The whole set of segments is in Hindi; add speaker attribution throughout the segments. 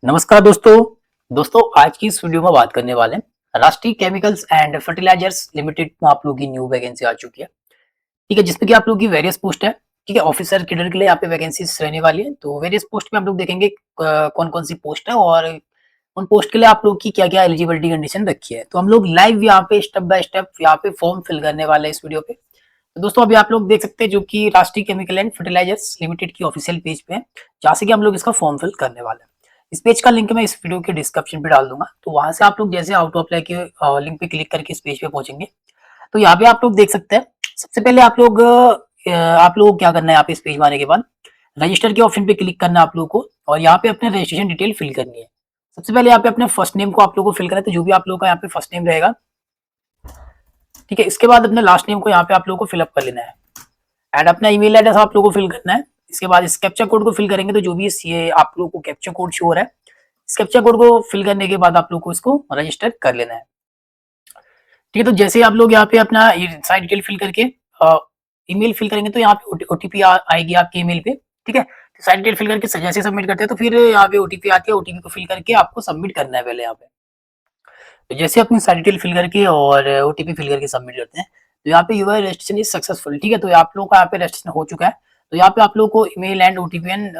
Speaker 1: नमस्कार दोस्तों। आज की इस वीडियो में बात करने वाले हैं राष्ट्रीय केमिकल्स एंड फर्टिलाइजर्स लिमिटेड में आप लोगों की न्यू वैकेंसी आ चुकी है। ठीक है, जिसमें कि आप लोगों की वेरियस पोस्ट है। ठीक है, ऑफिसर कैडर के लिए यहाँ पे वैकेंसीज रहने वाली है। तो वेरियस पोस्ट में हम लोग देखेंगे कौन कौन सी पोस्ट है और उन पोस्ट के लिए आप लोग की क्या क्या एलिजिबिलिटी कंडीशन रखी है। तो हम लोग लाइव यहाँ पे स्टेप बाय स्टेप यहाँ पे फॉर्म फिल करने वाले हैं इस वीडियो पे। तो दोस्तों अभी आप लोग देख सकते हैं जो कि राष्ट्रीय केमिकल एंड फर्टिलाइजर्स लिमिटेड की ऑफिशियल पेज पे है, जहाँ से कि हम लोग इसका फॉर्म फिल करने वाले हैं। इस पेज का लिंक मैं इस वीडियो के डिस्क्रिप्शन पे डाल दूंगा, तो वहां से आप लोग जैसे आउट ऑफ अप्लाई के लिंक पे क्लिक करके इस पेज पे पहुंचेंगे। तो यहाँ पे आप लोग देख सकते हैं, सबसे पहले आप लोग को क्या करना है। यहाँ पे इस पेज में आने के बाद रजिस्टर के ऑप्शन पे क्लिक करना है आप लोग को, और यहाँ पे अपने रजिस्ट्रेशन डिटेल फिल करनी है। सबसे पहले यहाँ पे अपने फर्स्ट नेम को आप लोग को फिल करना है, तो जो भी आप लोग का यहाँ पे फर्स्ट नेम रहेगा, ठीक है। इसके बाद अपने लास्ट नेम को यहाँ पे आप लोग को फिलअप कर लेना है, एंड अपना ईमेल एड्रेस आप लोगों को फिल करना है। इसके बाद इस कैप्चा कोड को फिल करेंगे, तो जो भी ये आप लोगों को कैप्चा कोड शो हो रहा है, इस कैप्चा कोड को फिल करने के बाद आप लोग को इसको रजिस्टर कर लेना है। ठीक है, तो जैसे ही आप लोग यहाँ पे अपना सारी डिटेल फिल करके ईमेल फिल करेंगे, तो यहाँ पे ओटीपी आएगी आपके ईमेल पे। ठीक है, तो सारी डिटेल फिल करके जैसे सबमिट करते हैं, तो फिर यहाँ पे ओटीपी आती है। ओटीपी को फिल करके आपको सबमिट करना है पहले यहाँ पे। तो जैसे अपनी सारी डिटेल फिल करके और ओटीपी फिल करके सबमिट करते हैं, तो यहाँ पे यूआर रजिस्ट्रेशन इज सक्सेसफुल। ठीक है, तो आप लोगों का यहाँ पे रजिस्ट्रेशन हो चुका है। तो यहाँ पे आप लोगों को ईमेल एंड ओटीपी एंड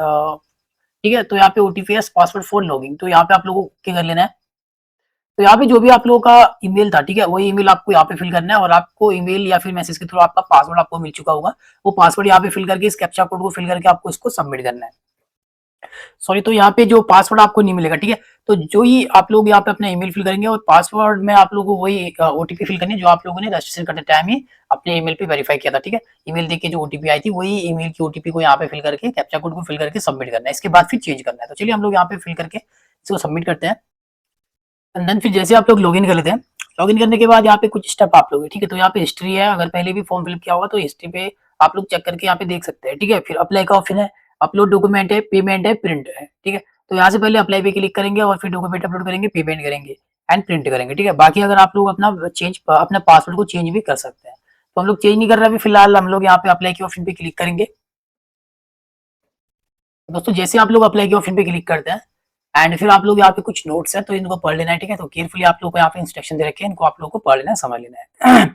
Speaker 1: ठीक है, तो यहाँ पे OTP S password for logging, तो यहाँ पे आप लोगों को क्या कर लेना है। तो यहाँ पे जो भी आप लोगों का ईमेल था, ठीक है, वही ईमेल आपको यहाँ पे फिल करना है, और आपको ईमेल या फिर मैसेज के थ्रू आपका पासवर्ड आपको मिल चुका होगा। वो पासवर्ड यहाँ पे फिल करके इस कैप्चा कोड को फिल करके आपको इसको सबमिट करना है। सॉरी, तो यहाँ पे जो पासवर्ड आपको नहीं मिलेगा। ठीक है, तो जो ही आप लोग यहाँ पे अपना ईमेल फिल करेंगे, और पासवर्ड में आप लोगों को वही ओटीपी फिल करनी है जो आप लोगों ने रजिस्ट्रेशन करते टाइम ही अपने ईमेल पे वेरीफाई किया था। ठीक है, ईमेल देख के जो ओटीपी आई थी, वही ईमेल की ओटीपी को यहाँ पे फिल करके कैप्चा कोड को फिल करके सबमिट करना है। इसके बाद फिर चेंज करना है। तो चलिए हम लोग यहाँ पे फिल करके इसको सबमिट करते हैं। एंड देन फिर जैसे आप लोग लॉगिन कर लेते हैं, लॉगिन करने के बाद यहाँ पे कुछ स्टेप आप लोग, ठीक है, तो यहाँ पे हिस्ट्री है। अगर पहले भी फॉर्म फिल किया होगा तो हिस्ट्री पे आप लोग चेक करके यहाँ पे देख सकते हैं। ठीक है, फिर अप्लाई का ऑप्शन है, अपलोड डॉक्यूमेंट है, पेमेंट है, प्रिंट है। ठीक है, तो यहाँ से पहले अप्लाई पे क्लिक करेंगे और फिर डॉक्यूमेंट अपलोड करेंगे, पेमेंट करेंगे एंड प्रिंट करेंगे। ठीक है, बाकी अगर आप लोग अपना पासवर्ड को चेंज भी कर सकते हैं, तो हम लोग चेंज नहीं कर रहे अभी फिलहाल। हम लोग यहाँ पे अप्लाई के ऑप्शन पे क्लिक करेंगे। दोस्तों जैसे आप लोग अप्लाई के ऑप्शन पे क्लिक करते हैं, एंड फिर आप लोग यहाँ पे कुछ नोट्स हैं, तो इनको पढ़ लेना है। ठीक है, तो केयरफुली आप लोगों को यहाँ पे इंस्ट्रक्शन दे रखे हैं, इनको आप लोगों को पढ़ लेना है, समझ लेना है।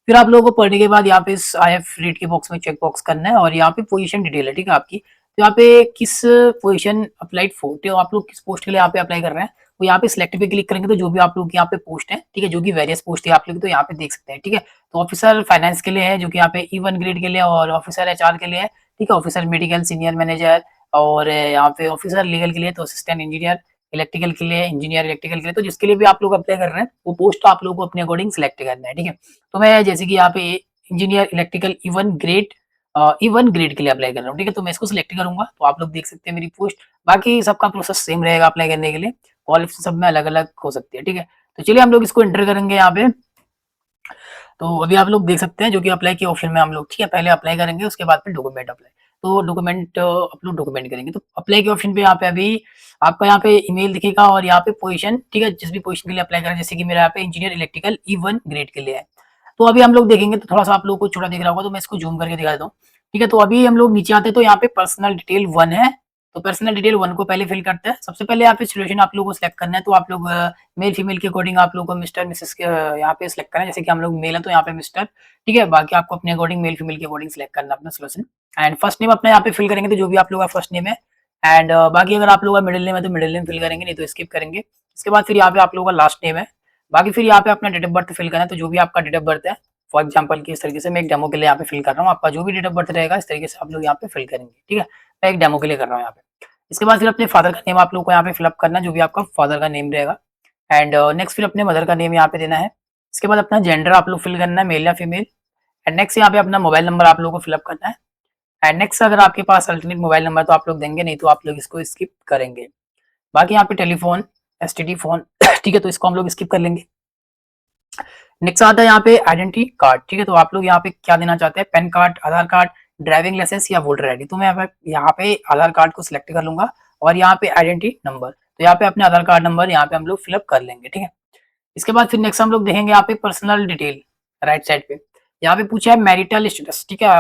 Speaker 1: फिर आप लोगों को पढ़ने के बाद यहाँ पे इस आई एफ रीड के बॉक्स में चेक बॉक्स करना है, और यहाँ पे पोजीशन डिटेल है। ठीक है, आपकी तो यहाँ पे किस पोजीशन अप्लाइड फॉर, तो आप लोग किस पोस्ट के लिए यहाँ पे अप्लाई कर रहे हैं, वो यहाँ पे सिलेक्ट पे क्लिक करेंगे, तो जो भी आप लोग यहाँ पे पोस्ट है, ठीक है, जो कि वेरियस पोस्ट है आप लोग तो यहाँ पे देख सकते हैं। ठीक है, तो ऑफिसर फाइनेंस के लिए है, जो कि यहाँ पे E1 ग्रेड के लिए, और ऑफिसर एचआर के लिए है। ठीक है, ऑफिसर मेडिकल सीनियर मैनेजर, और यहाँ पे ऑफिसर लीगल के लिए तो असिस्टेंट इंजीनियर, इलेक्ट्रिकल के लिए इंजीनियर, इलेक्ट्रिकल के लिए, तो जिसके लिए भी आप लोग अप्लाई कर रहे हैं, वो पोस्ट आप लोगों को अपने अकॉर्डिंग सिलेक्ट करना है। ठीक है, तो मैं जैसे कि यहाँ पे इंजीनियर इलेक्ट्रिकल E1 ग्रेड के लिए अप्लाई कर रहा हूँ। ठीक है, तो मैं इसको सिलेक्ट करूंगा, तो आप लोग देख सकते हैं मेरी पोस्ट। बाकी सबका प्रोसेस सेम रहेगा अप्लाई करने के लिए, क्वालिफिकेशन सब में अलग अलग हो सकती है। ठीक है, तो चलिए हम लोग इसको एंटर करेंगे यहाँ पे। तो अभी आप लोग देख सकते हैं जो कि अप्लाई के ऑप्शन में हम लोग, ठीक है, पहले अप्लाई करेंगे, उसके बाद फिर डॉक्यूमेंट अप्लाई। तो डॉक्यूमेंट अपलोड डॉक्यूमेंट करेंगे, तो अप्लाई के ऑप्शन पे यहाँ पे अभी आपका यहाँ पे ईमेल दिखेगा, और यहाँ पे पोजीशन, ठीक है, जिस भी पोजीशन के लिए अप्लाई करें, जैसे कि मेरा यहाँ पे इंजीनियर इलेक्ट्रिकल E1 ग्रेड के लिए है। तो अभी हम लोग देखेंगे, तो थोड़ा सा आप लोग को छोटा दिख रहा होगा, तो मैं इसको जूम करके दिखा देता हूँ। ठीक है, तो अभी हम लोग नीचे आते हैं, तो यहाँ पे पर्सनल डिटेल 1 है। तो पर्सनल डिटेल 1 को पहले फिल करते हैं। सबसे पहले यहाँ पे सिचुएशन आप लोगों को सिलेक्ट करना है, तो आप लोग मेल फीमेल के अकॉर्डिंग आप लोग को मिस्टर मिसेस के यहाँ पे सिलेक्ट करना है। जैसे कि हम लोग मेल है, तो यहाँ पे मिस्टर, ठीक है, बाकी आपको अपने अकॉर्डिंग मेल फीमेल के अकॉर्डिंग सिलेक्ट करना है अपना सोल्यूशन। एंड फर्स्ट नेम अपना यहाँ पे फिल करेंगे, तो जो भी आप लोग का फर्स्ट नेम है। एंड बाकी अगर आप लोग का मिडिल नेम है, तो मिडिल नेम फिल करेंगे, नहीं तो स्किप करेंगे। इसके बाद फिर यहाँ पे आप लोगों का लास्ट नेम है। बाकी फिर यहाँ पे अपना डेट ऑफ बर्थ फिल करना है, तो जो भी आपका डेट ऑफ बर्थ है, फॉर एग्जाम्पल की इस तरीके से मैं एक डेमो के लिए यहाँ पे फिल कर रहा हूँ, आपका जो भी डेट ऑफ बर्थ रहेगा इस तरीके से आप लोग यहाँ पे फिल करेंगे। ठीक है, मैं एक डेमो के लिए कर रहा हूँ यहाँ पे। इसके बाद फिर अपने फादर का नेम आप लोग को यहाँ पे फिलअप करना है, जो भी आपका फादर का नेम रहेगा। एंड नेक्स्ट फिर अपने मदर का नेम यहाँ पे देना है। इसके बाद अपना जेंडर आप लोग फिल करना है, मेल या फीमेल। एंड नेक्स्ट यहाँ पे अपना मोबाइल नंबर आप लोगों को फिलअप करना है। एंड नेक्स्ट अगर आपके पास अल्टरनेट मोबाइल नंबर तो आप लोग देंगे, नहीं तो आप लोग इसको स्किप करेंगे। बाकी यहाँ पे टेलीफोन, एसटीडी फोन, ठीक है, तो इसको हम लोग स्किप कर लेंगे। नेक्स्ट आता है यहाँ पे आइडेंटिटी कार्ड। ठीक है, तो आप लोग यहाँ पे क्या देना चाहते हैं, पैन कार्ड, आधार कार्ड, ड्राइविंग लाइसेंस या वोटर आईडी। तो मैं यहाँ पे आधार कार्ड को सिलेक्ट कर लूंगा, और यहाँ पे आइडेंटिटी नंबर, तो यहाँ पे अपने आधार कार्ड नंबर यहाँ पे हम लोग फिलअप कर लेंगे। ठीक है, इसके बाद फिर नेक्स्ट हम लोग देखेंगे यहाँ पे पर्सनल डिटेल, राइट साइड पे यहाँ पे पूछा है मैरिटल स्टेटस। ठीक है,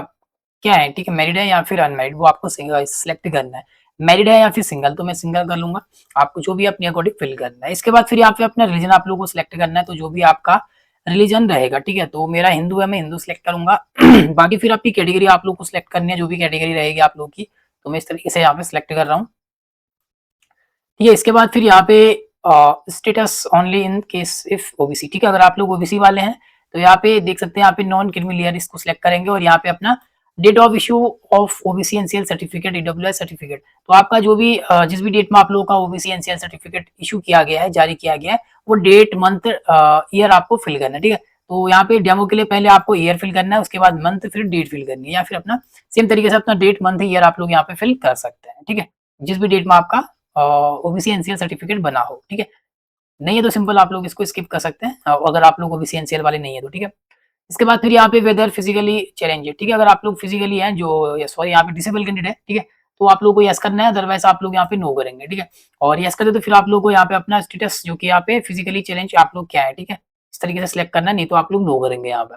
Speaker 1: क्या है, ठीक है, मैरिड है या फिर अनमैरिड, वो आपको सिलेक्ट करना है। मैरिड है या फिर सिंगल, तो मैं सिंगल कर लूंगा। आपको जो भी अपने अकॉर्डिंग फिल करना है। इसके बाद फिर यहाँ पे अपना रिलीजन आप लोगों को सिलेक्ट करना है, तो जो भी आपका रिलीजन रहेगा, ठीक है, तो मेरा हिंदू है, मैं हिंदू सिलेक्ट करूंगा। बाकी फिर आपकी कैटेगरी आप लोग को सिलेक्ट करनी है, जो भी कैटेगरी रहेगी आप लोग की, तो मैं इस तरीके से यहाँ पे सिलेक्ट कर रहा हूँ। ठीक है, इसके बाद फिर यहाँ पे status only in case if OBC, ठीक है, अगर आप लोग ओबीसी वाले हैं तो यहाँ पे देख सकते हैं, यहाँ पे नॉन क्रिमिनल ईयर इसको सिलेक्ट करेंगे, और यहाँ पे अपना date of issue of OBC NCL certificate, EWS certificate, तो आपका जो भी जिस भी डेट में आप लोगों का ओबीसी एनसीएल सर्टिफिकेट इशू किया गया है, जारी किया गया है, वो डेट मंथ ईयर आपको फिल करना है। ठीक है, तो यहाँ पे डेमो के लिए पहले आपको ईयर फिल करना है, उसके बाद मंथ, फिर डेट फिल करनी है, या फिर अपना सेम तरीके से अपना डेट मंथ ईयर आप लोग यहाँ पे फिल कर सकते हैं। ठीक है, जिस भी डेट में आपका ओबीसी एनसीएल सर्टिफिकेट बना हो। ठीक है, नहीं है तो सिंपल आप लोग इसको स्किप कर सकते हैं, अगर आप लोग ओबीसी एनसीएल वाले नहीं है तो। ठीक है, इसके बाद फिर यहाँ पे वेदर फिजिकली चैलेंज है, ठीक है, अगर आप लोग फिजिकली हैं जो सॉरी यहाँ पे डिसेबल कैंडिडेट है, ठीक है, तो आप लोग को यस करना है, अदरवाइज आप लोग यहाँ पे नो करेंगे। ठीक है, और यस कर दे तो फिर आप लोग को यहाँ पे अपना स्टेटस जो कि यहाँ पे फिजिकली चैलेंज आप लोग क्या है, ठीक है, इस तरीके से सिलेक्ट करना है, नहीं तो आप लोग नो करेंगे यहाँ पे।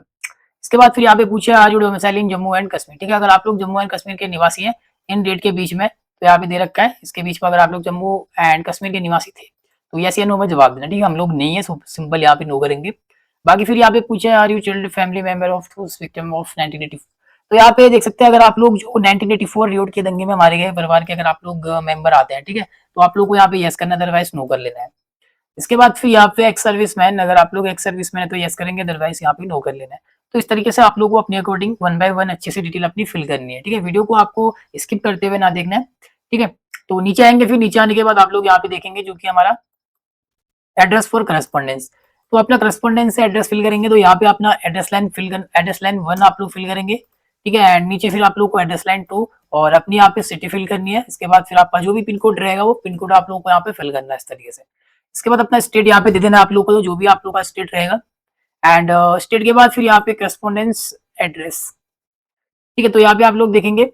Speaker 1: इसके बाद फिर यहाँ पे पूछा are you domicile in Jammu and Kashmir, ठीक है, अगर आप लोग जम्मू एंड कश्मीर के निवासी हैं इन डेट के बीच में, तो यहाँ पे दे रखा है इसके बीच में, अगर आप लोग जम्मू एंड कश्मीर के निवासी थे तो यस या नो में जवाब देना। ठीक है, हम लोग नहीं है, सिंपल यहाँ पे नो करेंगे। बाकी फिर यहाँ पे पूछा है are you child family member of victim of 1984, तो यहाँ पे देख सकते हैं, अगर आप लोग जो 1984 रियोट के दंगे में मारे गए परिवार के अगर आप लोग मेंबर आते हैं, ठीक है, तो आप लोग को यहाँ पे यस करना, अदरवाइज नो कर लेना है। इसके बाद फिर यहाँ पे एक्स सर्विसमैन, अगर आप लोग एक्स सर्विसमैन है तो यस करेंगे, अदरवाइज यहाँ पे नो कर लेना है। तो इस तरीके से आप लोग को अपने अकॉर्डिंग वन बाय वन अच्छे से डिटेल अपनी फिल करनी है। ठीक है, वीडियो को आपको स्किप करते हुए ना देखना है। ठीक है, तो नीचे आएंगे, फिर नीचे आने के बाद आप लोग यहाँ पे देखेंगे जो कि हमारा एड्रेस फॉर करस्पॉन्डेंस, तो अपना करस्पॉन्डेंस से एड्रेस फिल करेंगे, तो यहाँ पे अपना एड्रेस लाइन एड्रेस लाइन 1 आप लोग फिल करेंगे। ठीक है, एंड नीचे फिर आप लोग को एड्रेस लाइन 2 और अपनी यहाँ पे सिटी फिल करनी है। इसके बाद फिर आपका जो भी पिन कोड रहेगा वो पिन कोड आप लोगों को यहाँ पे फिल करना है इस तरीके से। इसके बाद अपना स्टेट यहाँ पे दे देना आप लोग को, जो भी आप लोग का स्टेट रहेगा, एंड स्टेट के बाद फिर यहाँ पे करस्पॉन्डेंस एड्रेस। ठीक है, तो यहाँ पे आप लोग देखेंगे,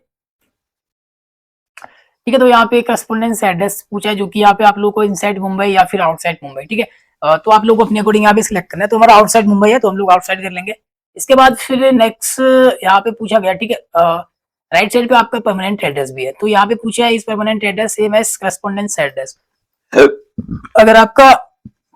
Speaker 1: ठीक है, तो यहाँ पे करस्पॉन्डेंस एड्रेस पूछा है, जो कि यहाँ पे आप लोग को इनसाइड मुंबई या फिर आउटसाइड मुंबई। ठीक है, तो आप लोग को अपने अकॉर्डिंग यहाँ पे सिलेक्ट करना है, तो हमारा आउटसाइड मुंबई है तो हम लोग आउटसाइड कर लेंगे। इसके बाद फिर नेक्स्ट यहाँ पे पूछा गया, ठीक है, राइट साइड पे आपका परमानेंट एड्रेस भी है, तो यहाँ पे पूछा है is permanent address same as correspondence address. अगर आपका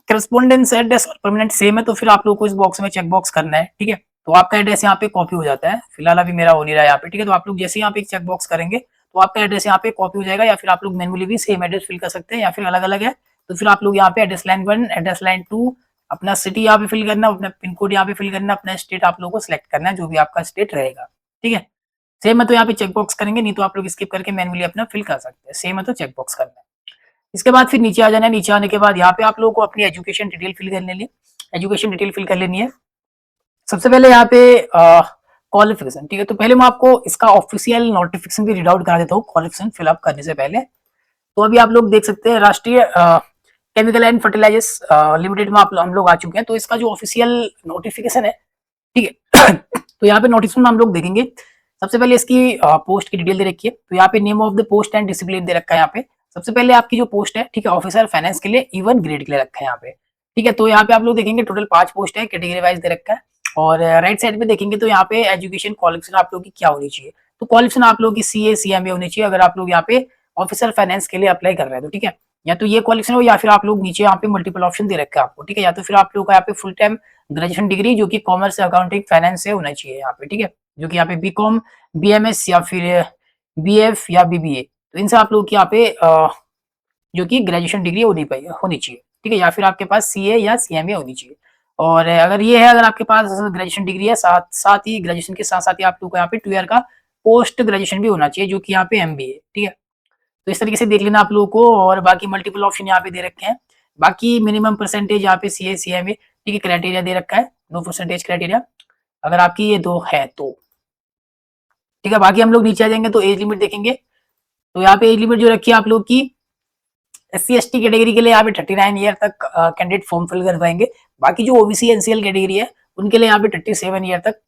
Speaker 1: करस्पॉन्डेंस एड्रेस और परमानेंट सेम है तो फिर आप लोग को इस बॉक्स में चेक बॉक्स करना है। ठीक है, तो आपका एड्रेस यहाँ पे कॉपी हो जाता है, फिलहाल अभी मेरा हो नहीं रहा है यहाँ पे। ठीक है, तो आप लोग जैसे यहाँ पे एक चेक बॉक्स करेंगे तो आपका एड्रेस यहाँ पे कॉपी हो जाएगा, या फिर आप लोग मैनुअली भी सेम एड्रेस फिल कर सकते हैं, या फिर अलग अलग है तो फिर आप लोग यहाँ पे एड्रेस लाइन 1, एड्रेस लाइन 2, अपना सिटी यहाँ पे फिल करना, अपना पिन कोड यहाँ पे फिल करना, अपना स्टेट आप लोग को सिलेक्ट करना है, जो भी आपका स्टेट रहेगा। ठीक है, सेम है तो यहाँ पे चेक बॉक्स करेंगे, नहीं तो आप लोग स्किप करके मैनुअली अपना फिल कर सकते हैं, सेम है तो चेक बॉक्स करना है। इसके बाद फिर नीचे आ जाना है, नीचे आने के बाद यहाँ पे आप लोगों को अपनी एजुकेशन डिटेल फिल कर लेनी है, एजुकेशन डिटेल फिल कर लेनी है। सबसे पहले यहाँ पे क्वालिफिकेशन, ठीक है, तो पहले मैं आपको इसका ऑफिशियल नोटिफिकेशन भी रीड आउट करा देता हूँ क्वालिफिकेशन फिलअप करने से पहले। तो अभी आप लोग देख सकते हैं राष्ट्रीय केमिकल एंड फर्टिलाइजर्स लिमिटेड में हम लोग आ चुके हैं, तो इसका जो ऑफिशियल नोटिफिकेशन है, ठीक है, तो यहाँ पे नोटिफिकेशन में हम लोग देखेंगे, सबसे पहले इसकी पोस्ट की डिटेल दे रखी है, तो यहाँ पे name of the post and discipline दे रखा है यहाँ पे। सबसे पहले आपकी जो पोस्ट है, ठीक है, ऑफिसर फाइनेंस के लिए E1 ग्रेड के लिए रखा है यहाँ पे। ठीक है, तो यहाँ पे आप लोग देखेंगे टोटल 5 पोस्ट है, कैटेगरी वाइज दे रखा है, और राइट साइड पे देखेंगे तो यहाँ पे एजुकेशन क्वालिफिकेशन आप लोग की क्या होनी चाहिए, तो क्वालिफिकेशन आप लोग की CA CMA होनी चाहिए, अगर आप लोग यहाँ पे ऑफिसर फाइनेंस के लिए अप्लाई कर रहे हैं तो। ठीक है, या तो ये क्वालिफिकेशन हो, या फिर आप लोग नीचे यहाँ पे मल्टीपल ऑप्शन दे रखा है आपको। ठीक है, या तो फिर आप लोग का यहाँ पे फुल टाइम ग्रेजुएशन डिग्री जो कि कॉमर्स अकाउंटिंग फाइनेंस से होना चाहिए यहाँ पे। ठीक है, जो कि यहाँ पे BCom BMS या फिर BF या BBA, तो इनसे आप लोग की यहाँ पे जो कि ग्रेजुएशन डिग्री होनी चाहिए। ठीक है, या फिर आपके पास CA या CMA होनी चाहिए। और अगर ये है, अगर आपके पास ग्रेजुएशन डिग्री है, साथ साथ ही ग्रेजुएशन के साथ साथ ही आप लोग को यहाँ पे 2 ईयर का पोस्ट ग्रेजुएशन भी होना चाहिए, जो कि यहाँ पे MBA। ठीक है, तो इस तरीके से देख लेना आप लोगों को, और बाकी मल्टीपल ऑप्शन यहाँ पे दे रखे हैं। बाकी मिनिमम परसेंटेज यहाँ पे CA CMA, ठीक है, क्राइटेरिया दे रखा है, 2% क्राइटेरिया, अगर आपकी ये 2 है तो। ठीक है, बाकी हम लोग नीचे आ जाएंगे तो एज लिमिट देखेंगे, तो यहाँ पे एज लिमिट जो रखी है आप लोग की SC ST कैटेगरी के लिए यहाँ पे 39 ईयर तक कैंडिडेट फॉर्म फिल कर पाएंगे। बाकी जो OBC NCL कैटेगरी है उनके लिए यहाँ पे 37 ईयर तक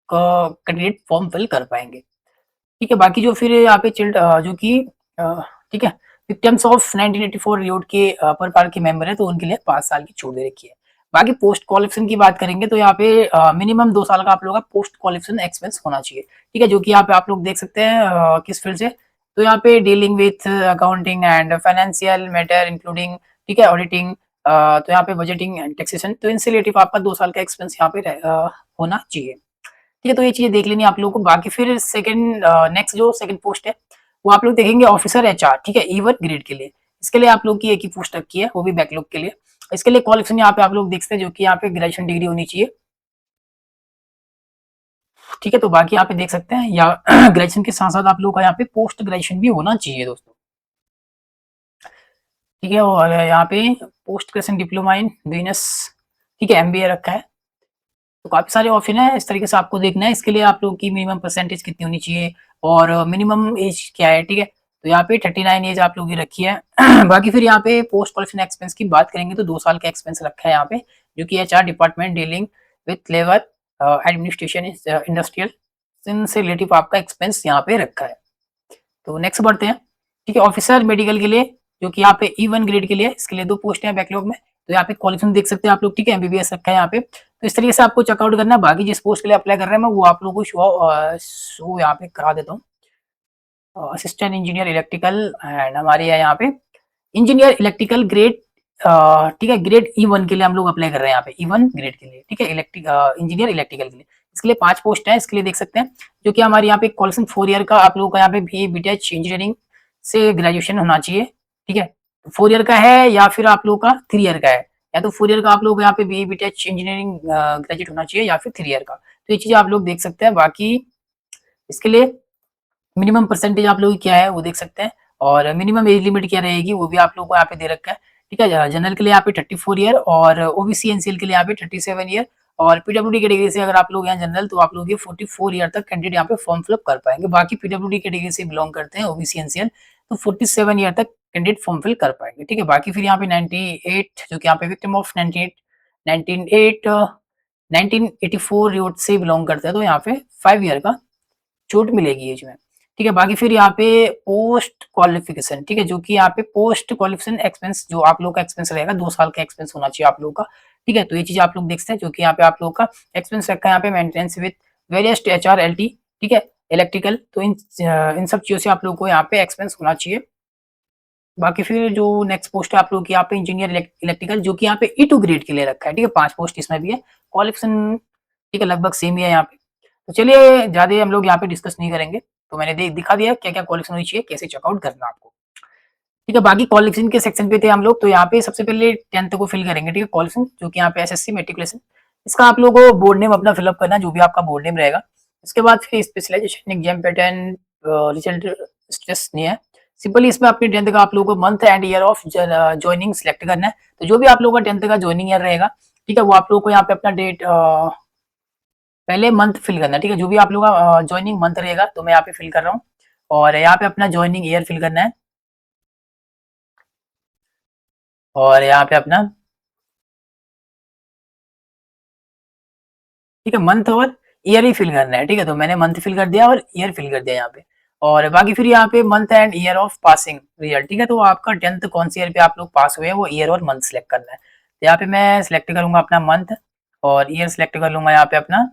Speaker 1: कैंडिडेट फॉर्म फिल कर पाएंगे। ठीक है, बाकी जो फिर यहाँ पे चिल्ड जो कि ठीक है विक्टिम्स ऑफ 1984 रियोट के पर पार के मेंबर है, तो उनके लिए 5 साल की छूट दे रखी है। बाकी पोस्ट क्वालिफिकेशन की बात करेंगे तो यहाँ पे मिनिमम 2 साल का आप लोगों का पोस्ट क्वालिफिकेशन एक्सपीरियंस होना चाहिए, ठीक है, जो कि यहाँ पे आप लोग देख सकते हैं किस फील्ड से। तो यहाँ पे dealing with accounting and financial matter including, ठीक है, ऑडिटिंग, तो यहाँ पे बजटिंग एंड टैक्सेशन, तो इनसे रिलेटिव आपका 2 साल का एक्सपीरियंस यहाँ पे होना चाहिए, ठीक है। तो ये चीजें देख लेनी आप लोगों को। बाकी फिर सेकंड नेक्स्ट जो सेकंड पोस्ट है वो आप लोग देखेंगे ऑफिसर एचआर, ठीक है, E1 ग्रेड के लिए। इसके लिए आप लोग की एक ही पोस्ट रखी है, वो भी बैकलॉग के लिए। इसके लिए क्वालिफिकेशन यहाँ पे आप लोग देख सकते हैं, जो कि यहाँ पे ग्रेजुएशन डिग्री होनी चाहिए, ठीक है। तो बाकी यहाँ पे देख सकते हैं या ग्रेजुएशन के साथ साथ आप लोग का यहाँ पे पोस्ट ग्रेजुएशन भी होना चाहिए दोस्तों, ठीक है। और यहाँ पे post graduation diploma in business, ठीक है, MBA रखा है। तो काफी सारे ऑप्शन है, इस तरीके से आपको देखना है। इसके लिए आप लोग की मिनिमम परसेंटेज कितनी होनी चाहिए और मिनिमम एज क्या है, ठीक है। तो यहाँ पे 39 एज आप लोग की रखी है। बाकी फिर यहाँ पे पोस्ट क्वालिफिकेशन एक्सपेंस की बात करेंगे तो 2 साल का एक्सपेंस रखा है यहाँ पे, जो कि HR department dealing with labour administration industrial से रिलेटिव आपका एक्सपेंस यहाँ पे रखा है। तो नेक्स्ट बढ़ते हैं, ठीक है। ऑफिसर मेडिकल के लिए, जो कि यहाँ पे E1 ग्रेड के लिए, इसके लिए 2 पोस्ट हैं बैकलॉग में। तो यहाँ पे क्वालिफिकेशन देख सकते हैं आप लोग, ठीक है, MBBS रखा है यहाँ पे। तो इस तरीके से आपको चेकआउट करना है। बाकी जिस पोस्ट के लिए अप्लाई कर रहे हैं मैं वो आप लोगों को शो यहाँ पे करा देता हूँ। असिस्टेंट इंजीनियर इलेक्ट्रिकल एंड हमारे यहाँ पे इंजीनियर इलेक्ट्रिकल ग्रेड, ठीक है, ग्रेड E1 के लिए हम लोग अप्लाई कर रहे हैं यहाँ पे, E1 ग्रेड के लिए, ठीक है, इंजीनियर इलेक्ट्रिकल के लिए। इसके लिए 5 पोस्ट है, इसके लिए देख सकते हैं, जो कि हमारे यहाँ पे क्वालिफिकेशन 4 ईयर का आप लोगों का यहाँ पे BA BTech इंजीनियरिंग से ग्रेजुएशन होना चाहिए, ठीक है। 4 ईयर का है या फिर आप लोगों का 3 ईयर का है, या तो 4 ईयर का आप लोग यहाँ पे BA BTech इंजीनियरिंग ग्रेजुएट होना चाहिए या फिर 3 ईयर का। तो ये चीजें आप लोग देख सकते हैं। बाकी इसके लिए मिनिमम परसेंटेज आप लोग की क्या है वो देख सकते हैं, और मिनिमम एज लिमिट क्या रहेगी वो भी आप लोगों को यहाँ पे दे रखा है, ठीक है। जनरल के लिए यहाँ पे 34 ईयर और OBC NCL के लिए यहाँ पे 37 ईयर, और PWD कैटेगरी से अगर आप लोग यहाँ जनरल तो आप लोग ये 44 ईयर तक कैंडिडेट यहाँ पे फॉर्म फिलअप कर पाएंगे। बाकी PWD कैटेगरी से बिलोंग करते हैं OBC NCL तो 47 ईयर तक कैंडिडेट फॉर्म फिल कर पाएंगे, ठीक है। बाकी फिर यहाँ पे 98 जो कि यहाँ पे विक्टिम ऑफ 1984 रिवोट से बिलोंग करते हैं तो यहाँ पे 5 ईयर का छूट मिलेगी एज में, ठीक है। बाकी फिर यहाँ पे पोस्ट क्वालिफिकेशन, ठीक है, जो कि यहाँ पे पोस्ट क्वालिफिकेशन एक्सपेंस जो आप लोग का एक्सपेंस रहेगा 2 साल का एक्सपेंस होना चाहिए आप लोग का, ठीक है। तो ये चीज आप लोग देखते हैं, जो कि यहाँ पे आप लोग का एक्सपेंस रखा है यहाँ पे मेंटेनेंस विद वेरियस HRLT, ठीक है, इलेक्ट्रिकल। तो इन सब चीजों से आप लोग को यहाँ पे एक्सपेंस होना चाहिए। बाकी फिर जो नेक्स्ट पोस्ट है आप लोग की यहाँ पे इंजीनियर इलेक्ट्रिकल, जो कि यहाँ पे E2 ग्रेड के लिए रखा है, ठीक है। 5 पोस्ट इसमें भी है, क्वालिफिकेशन, ठीक है, लगभग सेम ही है यहाँ पे। तो चलिए ज्यादा हम लोग यहाँ पे डिस्कस नहीं करेंगे, तो मैंने दिखा दिया क्या क्या क्वालिफिकेशन होनी चाहिए, कैसे चेकआउट करना आपको, ठीक है। बाकी क्वालिफिकेशन के सेक्शन पे थे हम लोग, तो यहाँ पे सबसे पहले 10th को फिल करेंगे, ठीक है, क्वालिफिकेशन, जो कि यहाँ पे SSC मेट्रिकुलेशन। इसका आप लोगों को बोर्ड नेम अपना फिलअप करना, जो भी आपका बोर्ड नेम रहेगा। इसके बाद फिर specialization exam pattern result stress नहीं है, सिंपली इसमें अपने 10th का आप लोगों को month and year of joining select करना है। तो जो भी आप लोगों का 10th का ज्वाइनिंग ईयर रहेगा, ठीक है, वो आप लोगों को यहाँ पे अपना डेट पहले मंथ फिल करना है, ठीक है। जो भी आप लोगों का ज्वाइनिंग मंथ रहेगा तो मैं यहाँ पे फिल कर रहा हूँ, और यहाँ पे अपना ज्वाइनिंग ईयर फिल करना है, और यहाँ पे अपना, ठीक है, मंथ और ईयर ही फिल करना है, ठीक है। तो मैंने मंथ फिल कर दिया और ईयर फिल कर दिया यहाँ पे, और बाकी फिर यहाँ पे month and year of passing result, ठीक है। तो आपका 10th कौन सी ईयर पे आप लोग पास हुए हैं वो ईयर और मंथ सेलेक्ट करना है। तो यहाँ पे मैं सिलेक्ट करूंगा अपना मंथ, और ईयर सेलेक्ट कर लूंगा यहाँ पे अपना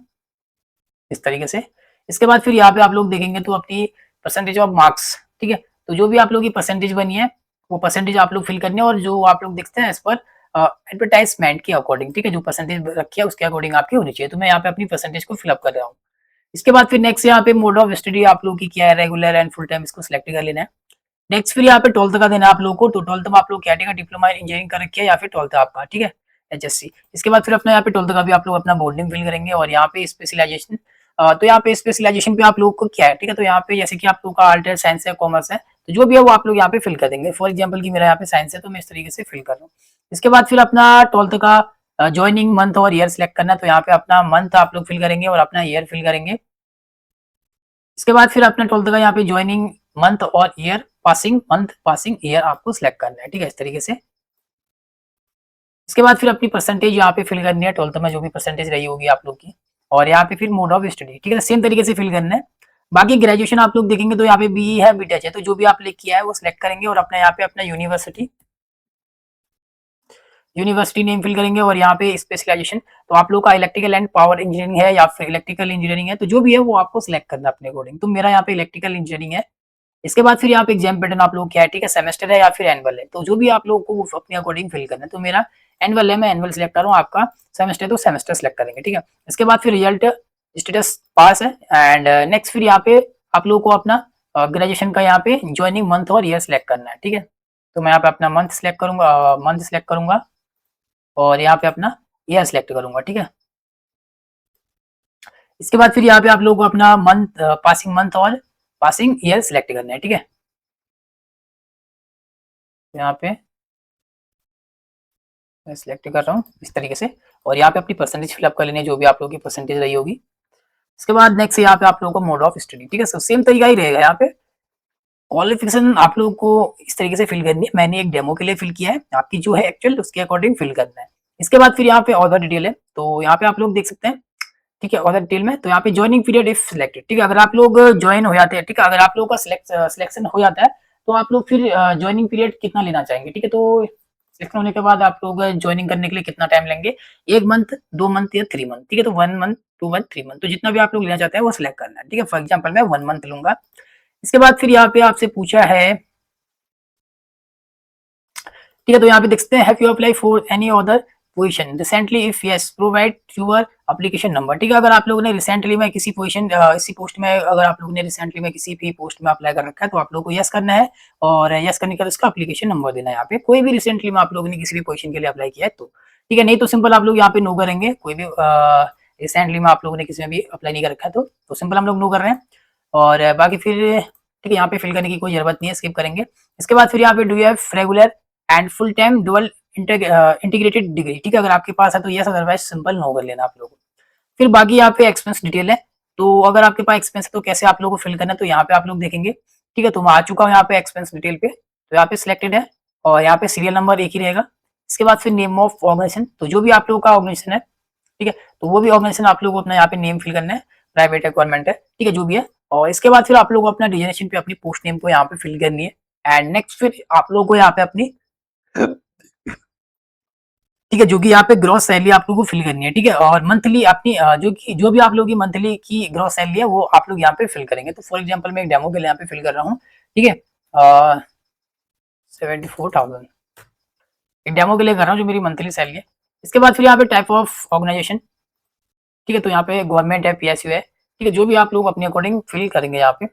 Speaker 1: इस तरीके से। इसके बाद फिर यहाँ पे आप लोग देखेंगे तो अपनी परसेंटेज ऑफ मार्क्स, ठीक है। तो जो भी आप लोग की परसेंटेज बनी है वो परसेंटेज आप लोग फिल करनी है, और जो आप लोग देखते हैं इस पर एडवर्टाइजमेंट के अकॉर्डिंग, ठीक है, जो परसेंटेज रखी है उसके अकॉर्डिंग आपकी होनी चाहिए। तो मैं यहाँ पे अपनी परसेंटेज को फिलअप कर रहा हूँ। इसके बाद फिर नेक्स्ट यहाँ पे मोड ऑफ स्टडी आप लोग की क्या है, रेगुलर एंड फुल टाइम, इसको सिलेक्ट कर लेना है। नेक्स्ट फिर यहाँ पे 12th का देना है आप लोगों को। तो 12th में आप लोग क्या देगा, डिप्लोमा इन इंजीनियरिंग कर रखी है या फिर 12th आपका, ठीक है, HSC। इसके बाद फिर अपना यहाँ पे 12th का भी आप लोग अपना बोर्ड नेम फिल करेंगे, और यहाँ पे स्पेशलाइजेशन, तो यहाँ पे स्पेशलाइजेशन पे आप लोग को क्या है, ठीक है। तो यहाँ पे जैसे कि आप लोग का आर्ट है, साइंस है, कॉमर्स है, तो जो भी है वो आप लोग यहाँ पे फिल कर देंगे। फॉर एग्जाम्पल की मेरा यहाँ पे साइंस है तो मैं इस तरीके से फिल कर रहा हूँ। इसके बाद फिर अपना 12th का ज्वाइनिंग मंथ और ईयर सेलेक्ट करना है। तो यहाँ पे अपना मंथ आप लोग फिल करेंगे और अपना ईयर फिल करेंगे। इसके बाद फिर अपना 12th का यहाँ पे ज्वाइनिंग मंथ और year, passing month, passing year आपको सिलेक्ट करना है, ठीक है, इस तरीके से। इसके बाद फिर अपनी परसेंटेज यहाँ पे फिल करनी है, 12th में जो भी परसेंटेज रही होगी आप लोग की, और यहाँ पे फिर मोड ऑफ स्टडी, ठीक है, सेम तरीके से फिल करना है। बाकी ग्रेजुएशन आप लोग देखेंगे तो यहाँ पे BE है, BTech है, तो जो भी आप लिख किया है वो सिलेक्ट करेंगे, और अपना यहाँ पे अपना यूनिवर्सिटी, यूनिवर्सिटी नेम फिल करेंगे और यहाँ पे स्पेशलाइजेशन, तो आप लोग का इलेक्ट्रिकल एंड पावर इंजीनियरिंग है या फिर इलेक्ट्रिकल इंजीनियरिंग है, तो जो भी है वो आपको सिलेक्ट करना है अपने अकॉर्डिंग। तो मेरा यहाँ पे इलेक्ट्रिकल इंजीनियरिंग है। इसके बाद फिर यहाँ पे एग्जाम पैटर्न आप लोग क्या है, ठीक है, सेमेस्टर है या फिर एनुअल है, तो जो भी आप लोगों को अपने अकॉर्डिंग फिल करना है। तो मेरा एनुअल है, मैं एनुअल सिलेक्ट कर रहा हूँ। आपका सेमेस्टर है तो सेमेस्टर सिलेक्ट करेंगे, ठीक है। इसके बाद फिर रिजल्ट स्टेटस पास है एंड नेक्स्ट फिर यहाँ पे आप लोगों को अपना ग्रेजुएशन का यहाँ पे ज्वाइनिंग मंथ और ईयर सिलेक्ट करना है, ठीक है। तो मैं यहाँ पे अपना मंथ सिलेक्ट करूंगा और यहाँ पे अपना ईयर सिलेक्ट करूंगा, ठीक है। इसके बाद फिर यहाँ पे आप लोगों को अपना पासिंग मंथ और पासिंग ईयर सिलेक्ट करना है, ठीक है। यहाँ पे मैं सिलेक्ट कर रहा हूँ इस तरीके से और यहाँ पे अपनी परसेंटेज फिलअप कर लेनी है, जो भी आप लोगों की परसेंटेज रही होगी। इसके बाद नेक्स्ट यहाँ पे आप लोगों को मोड ऑफ स्टडी, ठीक है, सेम तरीका ही रहेगा। यहाँ पे क्वालिफिकेशन आप लोगों को इस तरीके से फिल करनी है, मैंने एक डेमो के लिए फिल किया है, आपकी जो है एक्चुअल उसके अकॉर्डिंग फिल करना है। इसके बाद फिर यहाँ पे ऑर्डर डिटेल है, तो यहाँ पे आप लोग देख सकते हैं, ठीक है, ऑर्डर डिटेल में। तो यहाँ पे ज्वाइनिंग पीरियड इफ सिलेक्टेड, ठीक है, अगर आप लोग ज्वाइन हो जाते हैं, ठीक है, अगर आप लोगों का सिलेक्शन हो जाता है तो आप लोग फिर ज्वाइनिंग पीरियड कितना लेना चाहेंगे, ठीक है। तो सिलेक्शन होने के बाद आप लोग ज्वाइनिंग करने के लिए कितना टाइम लेंगे, 1 मंथ, 2 मंथ या 3 मंथ, ठीक है। तो 1 मंथ, 2 मंथ, 3 मंथ, तो जितना भी आप लोग लेना चाहते हैं वो सिलेक्ट करना है, ठीक है। फॉर एग्जाम्पल मैं 1 मंथ लूंगा। इसके बाद फिर यहाँ पे आपसे पूछा है, ठीक है, तो यहाँ पे देख सकते हैं, have you apply for any other position recently, if yes provide your application number, ठीक है। अगर आप लोगों ने रिसेंटली में किसी पोजीशन इसी पोस्ट में, अगर आप लोगों ने रिसेंटली में किसी भी पोस्ट में अप्लाई कर रखा है तो आप लोगों को यस करना है और यस करने के बाद उसका एप्लीकेशन नंबर देना है। यहाँ पे कोई भी रिसेंटली में आप लोगों ने किसी भी पोजीशन के लिए अप्लाई किया है तो, ठीक है, नहीं तो सिंपल आप लोग यहाँ पे नो करेंगे। कोई भी रिसेंटली में आप लोगों ने किसी में भी अप्लाई नहीं कर रखा है तो सिंपल हम लोग नो कर रहे हैं। और बाकी फिर ठीक है, यहाँ पे फिल करने की कोई जरूरत नहीं है, स्किप करेंगे। इसके बाद फिर यहाँ पे do you have regular and full time dual integrated degree, ठीक है, अगर आपके पास है तो यस, अदरवाइज सिंपल नो कर लेना आप लोग। फिर बाकी यहाँ पे एक्सपेंस डिटेल है, तो अगर आपके पास एक्सपेंस है तो कैसे आप लोगों को फिल करना है, तो यहाँ पे आप लोग देखेंगे, ठीक है। तो मैं आ चुका हूँ यहाँ पे एक्सपेंस डिटेल पे, तो यहाँ पे सिलेक्टेड है और यहाँ पे सीरियल नंबर एक ही रहेगा। इसके बाद फिर नेम ऑफ ऑर्गेनाइजेशन, तो जो भी आप लोगों का ऑर्गेनाइजेशन है, ठीक है, तो वो भी ऑर्गेनाइजेशन आप लोगों को अपना यहाँ पे नेम फिल करना है, प्राइवेट है, गवर्नमेंट है, ठीक है, जो भी है। और इसके बाद फिर आप लोगों को अपना डिजिग्नेशन पे अपनी पोस्ट नेम को यहाँ पे फिल करनी है एंड नेक्स्ट फिर आप लोगों को यहाँ पे अपनी, ठीक है, जो कि यहाँ पे ग्रॉस सैलरी आप लोगों को फिल करनी है, ठीक है। और मंथली अपनी जो भी आप लोगों की मंथली की ग्रॉस सैलरी है वो आप लोग यहाँ पे फिल करेंगे। तो फॉर एग्जांपल मैं एक डेमो के लिए यहाँ पे फिल कर रहा हूँ, ठीक है, 74,000 एक डेमो के लिए कर रहा हूँ, जो मेरी मंथली सैलरी है। इसके बाद फिर यहाँ पे टाइप ऑफ ऑर्गेनाइजेशन, ठीक है, तो यहाँ पे गवर्नमेंट है, पीएसयू है, ठीक है, जो भी आप लोग अपने अकॉर्डिंग फिल करेंगे यहाँ पे।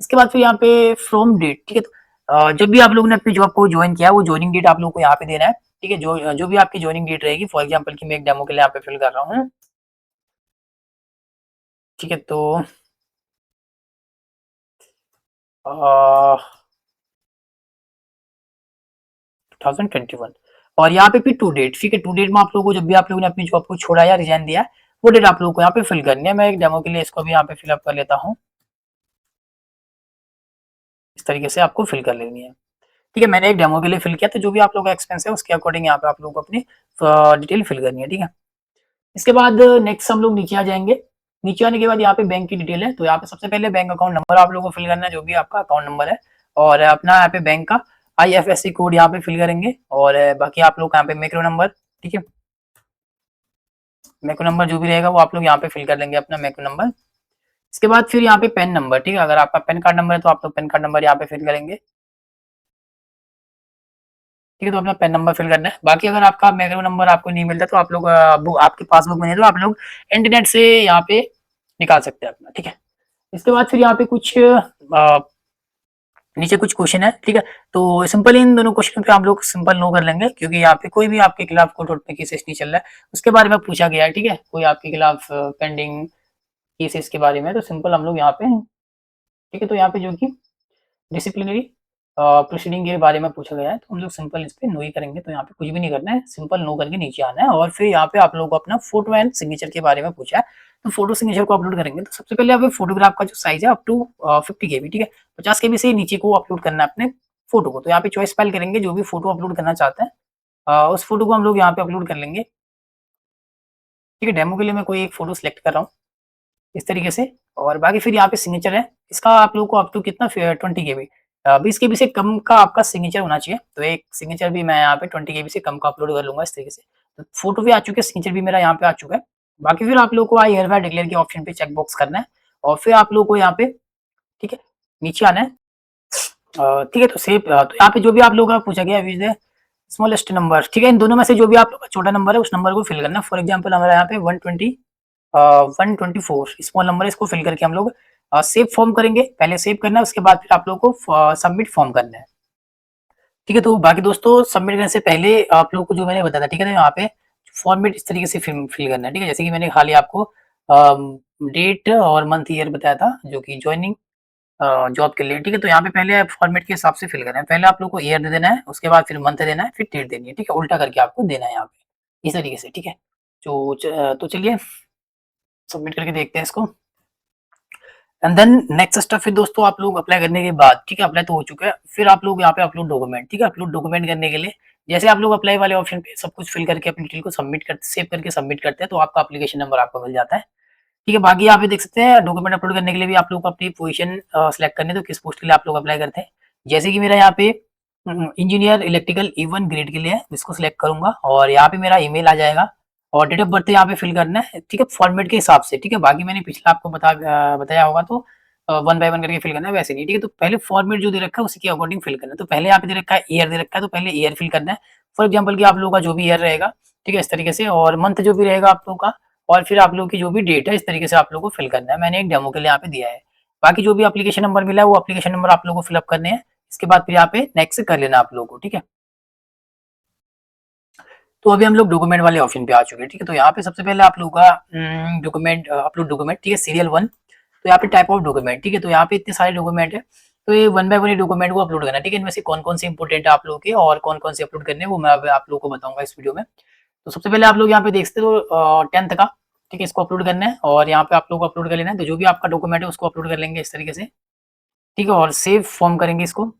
Speaker 1: इसके बाद फिर यहाँ पे फ्रॉम डेट, ठीक है, तो जब भी आप लोगों ने अपनी जॉब को ज्वाइन किया वो ज्वाइनिंग डेट आप लोगों को यहाँ पे देना है, ठीक है। जो भी आपकी ज्वाइनिंग डेट रहेगी, फॉर एग्जांपल कि मैं एक डेमो के लिए यहाँ पे फिल कर रहा हूँ, ठीक है, तो 2021 और यहाँ पे फिर टू डेट, ठीक है, टू डेट में आप लोगों को जब भी आप लोगों ने अपनी जॉब को छोड़ा या रिजाइन दिया वो डेट आप लोगों को यहाँ पे फिल करनी है। मैं एक डेमो के लिए इसको भी यहाँ पे फिलअप कर लेता हूँ, इस तरीके से आपको फिल कर लेनी है, ठीक है। मैंने एक डेमो के लिए फिल किया, तो जो भी आप लोगों का एक्सपेंस है उसके अकॉर्डिंग यहाँ पे आप लोगों को अपनी डिटेल फिल करनी है, ठीक है। इसके बाद नेक्स्ट हम लोग नीचे आ जाएंगे। नीचे आने के बाद यहाँ पे बैंक की डिटेल है, तो यहाँ पे सबसे पहले बैंक अकाउंट नंबर आप लोगों को फिल करना है, जो भी आपका अकाउंट नंबर है, और अपना यहाँ पे बैंक का आईएफएससी कोड यहाँ पे फिल करेंगे। और बाकी आप लोग यहाँ पे मैक्रो नंबर, ठीक है, मैक्रो नंबर जो भी रहेगा वो आप लोग यहाँ पे फिल कर लेंगे, अपना मैक्रो नंबर। इसके बाद फिर यहाँ पे पेन नंबर, ठीक है, अगर आपका पेन कार्ड नंबर है तो आप लोग पेन कार्ड नंबर यहाँ पे फिल करेंगे, ठीक है। तो अपना पेन नंबर फिल करना है। बाकी अगर आपका मैक्रो नंबर आपको नहीं मिलता तो आप लोग आपके पासबुक में है तो आप लोग इंटरनेट से यहाँ पे निकाल सकते हैं अपना, ठीक है। इसके बाद फिर यहाँ पे कुछ नीचे कुछ क्वेश्चन है, ठीक है, तो सिंपल इन दोनों क्वेश्चन पे आप लोग सिंपल नो कर लेंगे, क्योंकि यहाँ पे कोई भी आपके खिलाफ कोर्ट वोर्ट में केसेस नहीं चल रहा है, उसके बारे में पूछा गया है, ठीक है, कोई आपके खिलाफ पेंडिंग केसेस के बारे में, तो सिंपल हम लोग यहाँ पे, ठीक है, तो यहाँ पे जो कि डिसिप्लिनरी प्रोसीडिंग के बारे में पूछा गया है, तो हम लोग सिंपल इस पे नो ही करेंगे। तो यहाँ पे कुछ भी नहीं करना है, सिंपल नो करके नीचे आना है। और फिर यहाँ पे आप लोगों को अपना फोटो एंड सिग्नेचर के बारे में पूछा है, तो फोटो सिग्नेचर को अपलोड करेंगे। तो सबसे पहले आप फोटोग्राफ का जो साइज है अप टू 50 KB, ठीक है, 50 KB से नीचे को अपलोड करना है अपने फोटो को। तो यहाँ पे चॉइस फाइल करेंगे, जो भी फोटो अपलोड करना चाहते हैं उस फोटो को हम लोग यहाँ पे अपलोड कर लेंगे, ठीक है। डेमो के लिए मैं कोई एक फोटो सिलेक्ट कर रहा हूँ इस तरीके से। और बाकी फिर यहाँ पे सिग्नेचर है, इसका आप लोग को अप टू कितना 20 KB, 20 केबी से कम का आपका सिग्नेचर होना चाहिए। तो एक सिग्नेचर भी मैं यहाँ पे 20 केबी से कम का अपलोड कर लूँगा इस तरीके से। तो फ़ोटो भी आ चुकी है, सिग्नेचर भी मेरा यहाँ पे आ चुका है। बाकी फिर आप लोगों को आई हियरबाय डिक्लेयर के ऑप्शन पे चेक बॉक्स करना है और फिर आप लोगों को यहाँ पे ठीक है, नीचे आना है। ठीक है, तो तो यहाँ पे जो भी आप लोगों का पूछा गया विच द स्मॉलेस्ट नंबर, ठीक है, इन दोनों में से जो भी आप लोग का छोटा नंबर है उस नंबर को फिल करना है। फॉर एग्जांपल हमारा यहाँ पे 124 स्मॉल नंबर है, इसको फिल करके हम लोग सेव फॉर्म करेंगे। पहले सेव करना है, उसके बाद फिर आप लोगों को सबमिट फॉर्म करना है। ठीक है, तो बाकी दोस्तों सबमिट करने से पहले आप लोगों को जो मैंने बताया था, ठीक है, तो यहाँ पे फॉर्मेट इस तरीके से फिल करना है। ठीक है, जैसे कि मैंने खाली आपको डेट और मंथ ईयर बताया था जो कि ज्वाइनिंग जॉब के लिए। ठीक है, तो यहाँ पे पहले फॉर्मेट के हिसाब से फिल करना है। पहले आप लोग को ईयर दे देना है, उसके बाद फिर मंथ देना है, फिर डेट देनी है। ठीक है, उल्टा करके आपको देना है यहाँ पे इस तरीके से। ठीक है, तो चलिए सबमिट करके देखते हैं इसको। एंड देन नेक्स्ट स्टेप फिर दोस्तों आप लोग अप्लाई करने के बाद, ठीक है, अप्लाई तो हो चुका है, फिर आप लोग यहाँ पे अपलोड डॉक्यूमेंट, ठीक है, अपलोड डॉक्यूमेंट करने के लिए जैसे आप लोग अप्लाई वाले ऑप्शन पे सब कुछ फिल करके अपनी डिटेल को सबमिट करते, सेव करके सबमिट करते हैं, तो आपका एप्लीकेशन नंबर आपको मिल जाता है। ठीक है, बाकी यहाँ पे देख सकते हैं डॉक्यूमेंट अपलोड करने के लिए भी आप लोग को अपनी पोजीशन सिलेक्ट करनी है, तो किस पोस्ट के लिए आप लोग अप्लाई करते हैं। जैसे कि मेरा यहाँ पे इंजीनियर इलेक्ट्रिकल E1 ग्रेड के लिए है, इसको सिलेक्ट करूंगा और यहाँ पे मेरा ईमेल आ जाएगा और डेट ऑफ बर्थ यहाँ पे फिल करना है। ठीक है, फॉर्मेट के हिसाब से। ठीक है, बाकी मैंने पिछला आपको बताया होगा, तो वन बाय वन करके फिल करना है, वैसे नहीं। ठीक है, तो पहले फॉर्मेट जो दे रखा है उसी के अकॉर्डिंग फिल करना है। तो पहले यहाँ पे दे रखा है ईयर दे रखा है, तो पहले ईयर फिल करना है। फॉर एग्जाम्पल की आप लोगों का जो भी ईयर रहेगा, ठीक है, इस तरीके से, और मंथ जो भी रहेगा आप लोगों का, और फिर आप लोगों की जो भी डेट है इस तरीके से आप लोगों को फिल करना है। मैंने एक डेमो के लिए यहाँ पे दिया है। बाकी जो भी एप्लीकेशन नंबर मिला है वो एप्लीकेशन नंबर आप लोगों को फिलअप करने हैं। इसके बाद फिर यहाँ पे नेक्स्ट कर लेना आप लोगों को। ठीक है, तो अभी हम लोग डॉक्यूमेंट वाले ऑप्शन पे आ चुके हैं। ठीक है, तो यहाँ पे सबसे पहले आप लोगों का डॉक्यूमेंट अपलोड डॉक्यूमेंट, ठीक है, सीरियल 1। तो यहाँ पे टाइप ऑफ डॉक्यूमेंट, ठीक है, तो यहाँ पे इतने सारे डॉक्यूमेंट है, तो ये वन बाय वन डॉक्यूमेंट को अपलोड करना है। ठीक है, इनमें से कौन कौन से इंपोर्टेंट है आप लोगों के और कौन कौन से अपलोड करने हैं वो मैं अब आप लोगों को बताऊंगा इस वीडियो में। तो सबसे पहले आप लोग यहाँ पे देखते हो 10th का, ठीक है, इसको अपलोड करना है और यहाँ पे आप लोग को अपलोड कर लेना है। तो जो भी आपका डॉक्यूमेंट है उसको अपलोड कर लेंगे इस तरीके से। ठीक है, और सेव फॉर्म करेंगे इसको।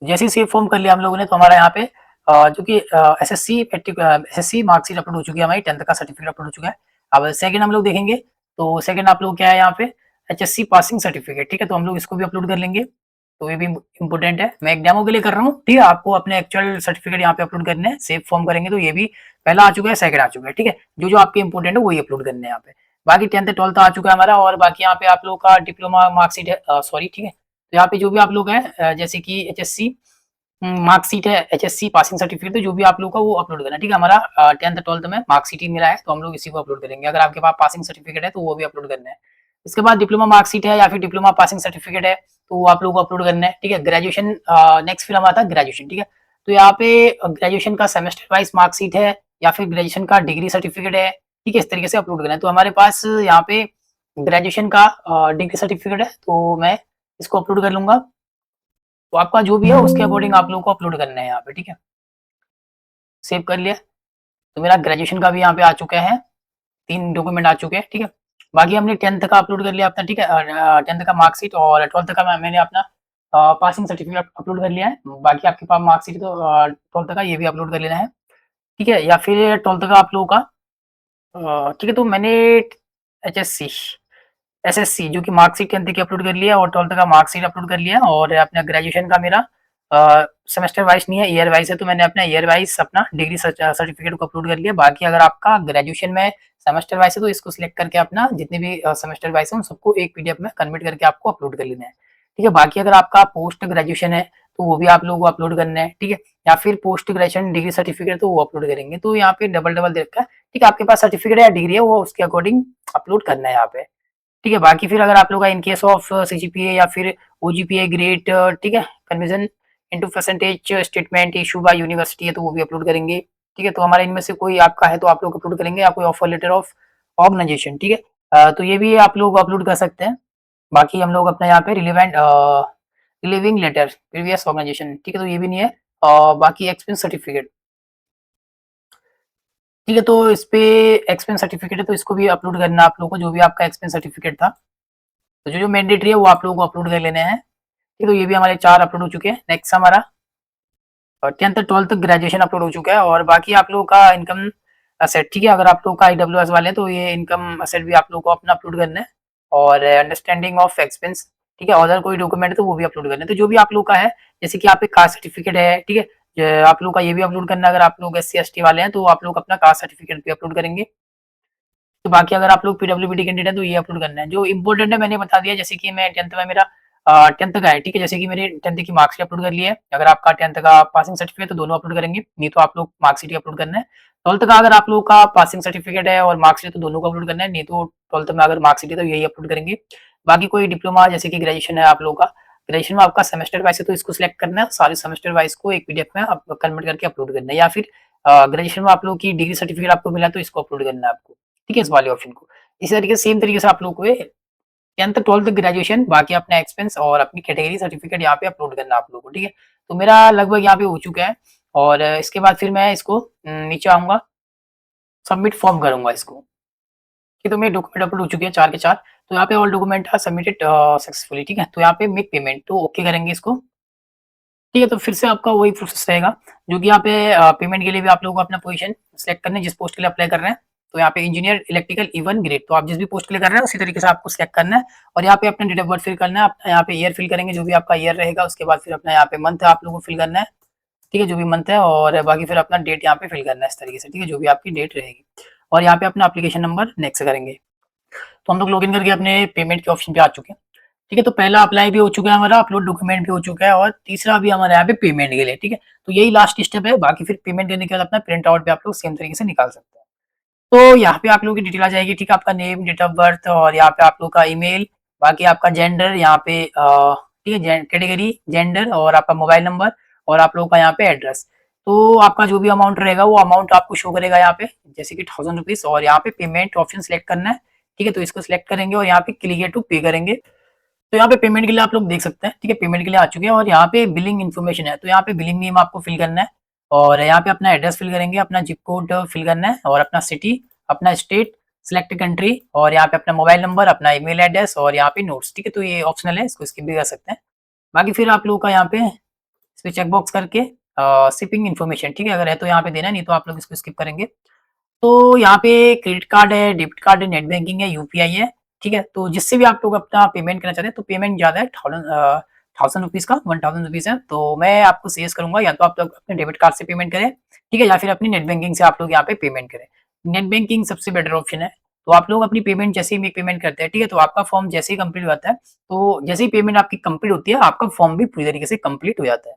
Speaker 1: जैसे ही सेव फॉर्म कर लिया हम लोगों ने, तो हमारा यहाँ पे जो कि एसएससी मार्कशीट अपलोड हो चुकी है, हमारी 10th का सर्टिफिकेट अपलोड हो चुका है। अब सेकंड हम लोग देखेंगे, तो सेकंड आप लोग क्या है यहाँ पे एचएससी पासिंग सर्टिफिकेट। ठीक है, तो हम लोग इसको भी अपलोड कर लेंगे, तो ये भी इंपॉर्टेंट है। मैं एक डेमो के लिए कर रहा हूँ, ठीक है, आपको अपने एक्चुअल सर्टिफिकेट यहाँ पे अपलोड करने हैं। सेव फॉर्म करेंगे तो ये भी पहला आ चुका है, सेकंड आ चुका है। ठीक है, जो जो आपके इंपॉर्टेंट है वही अपलोड करने हैं यहाँ पे। बाकी 10th 12th आ चुका है हमारा, और बाकी यहाँ पे आप लोग का डिप्लोमा मार्कशीट है, सॉरी, ठीक है, तो यहाँ पे जो भी आप लोग है जैसे कि एचएससी मार्कशीट है, एचएससी पासिंग सर्टिफिकेट, तो जो भी आप लोग का वो अपलोड करना है। ठीक है, हमारा 10th 12th में मार्कशीट ही मिला है, तो हम लोग इसी को अपलोड करेंगे। अगर आपके पास पासिंग सर्टिफिकेट है तो वो भी अपलोड करना है। इसके बाद डिप्लोमा मार्कशीट है या फिर डिप्लोमा पासिंग सर्टिफिकेट है, तो वो आप लोग को अपलोड करना है। ठीक है, ग्रेजुएशन नेक्स्ट फिर हमारा था ग्रेजुएशन। ठीक है, तो यहाँ पे ग्रेजुएशन का सेमेस्टर वाइज मार्कशीट है या फिर ग्रेजुएशन का डिग्री सर्टिफिकेट है। ठीक है, इस तरीके से अपलोड करना है। तो हमारे पास यहाँ पे ग्रेजुएशन का डिग्री सर्टिफिकेट है, तो मैं इसको अपलोड कर लूंगा। तो आपका जो भी है उसके अकॉर्डिंग आप लोगों को अपलोड करना है यहाँ पे। ठीक है, सेव कर लिया, तो मेरा ग्रेजुएशन का भी यहाँ पे आ चुका है, 3 डॉक्यूमेंट आ चुके हैं। ठीक है, बाकी हमने 10th का अपलोड कर लिया अपना। ठीक है, 10th का मार्कशीट और 12th का मैंने अपना पासिंग सर्टिफिकेट अपलोड कर लिया है। बाकी आपके पास मार्कशीट तो 12th का ये भी अपलोड कर लेना है। ठीक है, या फिर 12th का आप लोगों का ठीक है, तो मैंने एचएससी एसएससी जो कि मार्कशीट 10th की अपलोड कर लिया और 12th का मार्कशीट अपलोड कर लिया, और अपना ग्रेजुएशन का मेरा सेमेस्टर वाइज नहीं है, ईयर वाइज है, तो मैंने अपना ईयर वाइज अपना डिग्री सर्टिफिकेट को अपलोड कर लिया। बाकी अगर आपका ग्रेजुएशन में सेमेस्टर वाइज है तो इसको सिलेक्ट करके अपना जितने भी सेमेस्टर वाइज है उन सबको एक पीडीएफ में कन्वर्ट करके आपको अपलोड कर लेना है। ठीक है, बाकी अगर आपका पोस्ट ग्रेजुएशन है तो वो भी आप लोगों को अपलोड करना है। ठीक है, या फिर पोस्ट ग्रेजुएशन डिग्री सर्टिफिकेट तो वो अपलोड करेंगे। तो यहाँ पे डबल डबल दे रखा है। ठीक है, आपके पास सर्टिफिकेट है या डिग्री है वो उसके अकॉर्डिंग अपलोड करना है यहाँ पे। ठीक है, बाकी फिर अगर आप लोग का इन केस ऑफ सीजीपीए या फिर ओजीपीए ग्रेड, ठीक है, conversion into percentage statement issue bye university है तो वो भी अपलोड करेंगे। ठीक है, तो हमारे इनमें से कोई आपका है तो आप लोग अपलोड करेंगे, या कोई ऑफर लेटर ऑफ ऑर्गेनाइजेशन। ठीक है, तो ये भी आप लोग अपलोड कर सकते हैं। बाकी हम लोग अपना यहाँ पे relevant relieving letter previous organization, ठीक है, तो ये भी नहीं है। बाकी एक्सपेंस सर्टिफिकेट, ठीक है, तो इस पे एक्सपेंस सर्टिफिकेट है तो इसको भी अपलोड करना आप लोगों को, जो भी आपका एक्सपेंस सर्टिफिकेट था। तो जो जो मैंडेटरी है वो आप लोगों को अपलोड कर लेने हैं। ठीक है, तो ये भी हमारे 4 अपलोड हो चुके हैं। नेक्स्ट हमारा 10th 12th ग्रेजुएशन अपलोड हो चुका है, और बाकी आप लोगों का इनकम असेट। ठीक है, अगर आप लोग का ईडब्ल्यूएस वाले हैं तो ये इनकम असेट भी आप लोगों को अपना अपलोड करना है, और अंडरस्टैंडिंग ऑफ एक्सपेंस ठीक है, अदर कोई डॉक्यूमेंट है तो वो भी अपलोड करना है। तो जो भी आप लोग का है, जैसे कि यहाँ पे कास्ट सर्टिफिकेट है, ठीक है, आप लोग का ये भी अपलोड करना है। अगर आप लोग SC ST वाले हैं तो आप लोग अपना कास्ट सर्टिफिकेट भी अपलोड करेंगे। तो बाकी अगर आप लोग पीडब्ल्यूबी कैंडिडेट है तो ये अपलोड करना है। जो इम्पोर्टेंट है मैंने बता दिया, जैसे कि मैं 10th में मेरा 10th का है, ठीक है, जैसे कि मेरे 10th की मार्कशीट अपलोड कर ली है। अगर आपका 10th का पासिंग सर्टिफिकेट तो दोनों अपलोड करेंगे, नहीं तो आप लोग मार्कशीट ही अपलोड करना है। 12th का अगर आप लोग का पासिंग सर्टिफिकेट है और मार्कशीट तो दोनों को अपलोड करना है, नहीं तो 12th में अगर मार्कशीट है तो यही अपलोड करेंगे। बाकी कोई डिप्लोमा जैसे कि ग्रेजुएशन है आप लोग का, ग्रेजुएशन में आपका सेमेस्टर वाइज है तो इसको सिलेक्ट करना है, सारे सेमेस्टर वाइज को एक पीडीएफ में कन्वर्ट करके अपलोड करना है, या फिर ग्रेजुएशन में आप लोग की डिग्री सर्टिफिकेट आपको मिला तो इसको अपलोड करना है आपको, ठीक है, इस वाले ऑप्शन को। इसी तरीके सेम तरीके से आप लोग को 10th 12th ग्रेजुएशन, बाकी अपना एक्सपेंस और अपनी कैटेगरी सर्टिफिकेट यहाँ पे अपलोड करना है आप लोगों को, ठीक है। तो मेरा लगभग यहाँ पे हो चुका है, और इसके बाद फिर मैं इसको नीचे आऊंगा, सबमिट फॉर्म करूंगा इसको, कि तो मेरे डॉक्यूमेंट अपलोड हो चुके हैं 4 के 4। तो यहाँ पे all document are submitted successfully, ठीक है। तो यहाँ पे मेक पेमेंट तो ओके करेंगे इसको, ठीक है। तो फिर से आपका वही प्रोसेस रहेगा, जो कि यहाँ पे पेमेंट के लिए भी आप लोगों को अपना पोजीशन सेलेक्ट करना है, जिस पोस्ट के लिए अप्लाई कर रहे हैं। तो यहाँ पे इंजीनियर इलेक्ट्रिकल E1 ग्रेड, तो आप जिस भी पोस्ट के लिए कर रहे हैं उसी तरीके से आपको सिलेक्ट करना है। और यहाँ पे अपना डेट ऑफ बर्थ फिल करना है, अपना यहाँ पे ईयर फिल करेंगे, जो भी आपका ईयर रहेगा। उसके बाद फिर अपना यहाँ पे मंथ आप लोगों को फिल करना है, ठीक है, जो भी मंथ है। और बाकी फिर अपना डेट यहाँ पे फिल करना है इस तरीके से, ठीक है, जो भी आपकी डेट रहेगी। और यहाँ पे अपना एप्लीकेशन नंबर नेक्स्ट करेंगे। तो हम लोग लॉगिन करके अपने पेमेंट के ऑप्शन पे आ चुके हैं, ठीक है। तो पहला अप्लाई भी हो चुका है हमारा, अपलोड डॉक्यूमेंट भी हो चुका है, और तीसरा भी हमारा यहाँ पे पेमेंट के लिए, ठीक है। तो यही लास्ट स्टेप है, बाकी फिर पेमेंट करने के बाद अपना प्रिंट आउट भी आप लोग सेम तरीके से निकाल सकते हैं। तो यहाँ पे आप लोगों की डिटेल आ जाएगी, ठीक है, आपका नेम, डेट ऑफ बर्थ, और यहाँ पे आप लोग का ईमेल, बाकी आपका जेंडर यहाँ पे ठीक है, कैटेगरी जेंडर, और आपका मोबाइल नंबर, और आप लोगों का यहाँ पे एड्रेस। तो आपका जो भी अमाउंट रहेगा वो अमाउंट आपको शो करेगा यहाँ पे, जैसे कि 1000 रुपीज, और यहाँ पे पेमेंट ऑप्शन सेलेक्ट करना है, ठीक है। तो इसको सिलेक्ट करेंगे और यहाँ पे क्लियर टू पे करेंगे। तो यहाँ पे पेमेंट के लिए आप लोग देख सकते हैं, ठीक है, पेमेंट के लिए आ चुके हैं। और यहाँ पे बिलिंग इन्फॉर्मेशन है, तो यहाँ पे बिलिंग नेम आपको फिल करना है, और यहाँ पे अपना एड्रेस फिल करेंगे, अपना जिप कोड फिल करना है, और अपना सिटी, अपना स्टेट, सिलेक्ट कंट्री, और यहाँ पे अपना मोबाइल नंबर, अपना ईमेल एड्रेस, और यहाँ पे नोट्स, ठीक है। तो ये ऑप्शनल है, इसको स्किप भी कर सकते हैं। बाकी फिर आप लोगों का यहाँ पे इस पे चेक बॉक्स करके शिपिंग इन्फॉर्मेशन, ठीक है, अगर है तो यहाँ पे देना, नहीं तो आप लोग इसको स्किप करेंगे। तो यहाँ पे क्रेडिट कार्ड है, डेबिट कार्ड है, नेट बैंकिंग है, यूपीआई है, ठीक है। तो जिससे भी आप लोग अपना पेमेंट करना चाहते हैं, तो पेमेंट ज़्यादा है, 1000 रुपीज़ का 1000 रुपीज़ है। तो मैं आपको सजेस्ट करूंगा या तो आप लोग अपने डेबिट कार्ड से पेमेंट करें, ठीक है, या फिर अपनी नेट बैंकिंग से आप लोग यहाँ पे पेमेंट करें। नेट बैंकिंग सबसे बेटर ऑप्शन है। तो आप लोग अपनी पेमेंट जैसे ही मेक पेमेंट करते हैं, ठीक है, तो आपका फॉर्म जैसे ही कंप्लीट हो जाता है, तो जैसे ही पेमेंट आपकी कंप्लीट होती है, आपका फॉर्म भी पूरी तरीके से कंप्लीट हो जाता है।